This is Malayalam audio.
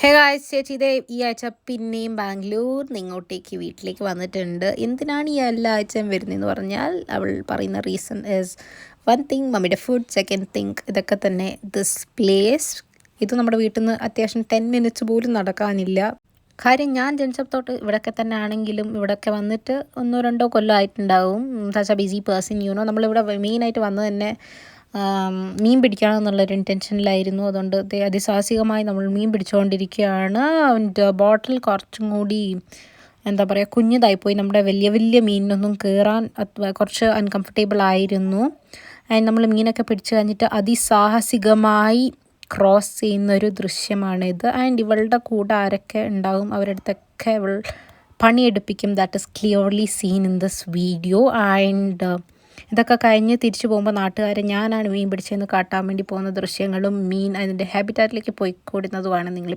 ഹേ ഗായ്സ്, ചേച്ചി ഇതേ ഈ ആഴ്ച പിന്നെയും ബാംഗ്ലൂർ ഇങ്ങോട്ടേക്ക് വീട്ടിലേക്ക് വന്നിട്ടുണ്ട്. എന്തിനാണ് ഈ എല്ലാ ആഴ്ചയും വരുന്നതെന്ന് പറഞ്ഞാൽ അവൾ പറയുന്ന റീസൺ ഈസ് വൺ തിങ് മമ്മിയുടെ ഫുഡ്, സെക്കൻഡ് തിങ് ഇതൊക്കെ തന്നെ. ദിസ് പ്ലേസ് ഇത് നമ്മുടെ വീട്ടിൽ നിന്ന് അത്യാവശ്യം 10 മിനിറ്റ്സ് പോലും നടക്കാനില്ല. കാര്യം ഞാൻ ജനിച്ചപ്പോൾ തൊട്ട് ഇവിടെയൊക്കെ തന്നെ ആണെങ്കിലും ഇവിടെയൊക്കെ വന്നിട്ട് 1-2 കൊല്ലം ആയിട്ടുണ്ടാവും. സച്ച് എ ബിസി പേഴ്സൺ നമ്മളിവിടെ മെയിനായിട്ട് വന്നത് തന്നെ മീൻ പിടിക്കണം എന്നുള്ളൊരു ഇൻറ്റൻഷനിലായിരുന്നു. അതുകൊണ്ട് അതിസാഹസികമായി നമ്മൾ മീൻ പിടിച്ചുകൊണ്ടിരിക്കുകയാണ്. അതിൻ്റെ ബോട്ടിൽ കുറച്ചും കൂടി എന്താ പറയുക കുഞ്ഞതായിപ്പോയി. നമ്മുടെ വലിയ വലിയ മീനിനൊന്നും കയറാൻ കുറച്ച് അൺകംഫർട്ടബിൾ ആയിരുന്നു. ആൻഡ് നമ്മൾ മീനൊക്കെ പിടിച്ച് കഴിഞ്ഞിട്ട് അതിസാഹസികമായി ക്രോസ് ചെയ്യുന്നൊരു ദൃശ്യമാണിത്. ആൻഡ് ഇവളുടെ കൂടെ ആരൊക്കെ ഉണ്ടാവും അവരുടെ അടുത്തൊക്കെ ഇവൾ പണിയെടുപ്പിക്കും. That is clearly seen in this video. And ഇതൊക്കെ കഴിഞ്ഞ് തിരിച്ചു പോകുമ്പോൾ നാട്ടുകാരെ ഞാനാണ് മീൻ പിടിച്ചതെന്ന് കാട്ടാൻ വേണ്ടി പോകുന്ന ദൃശ്യങ്ങളും മീൻ അതിൻ്റെ ഹാബിറ്റാറ്റിലേക്ക് പോയിക്കൊടുന്നതുമാണ് നിങ്ങൾ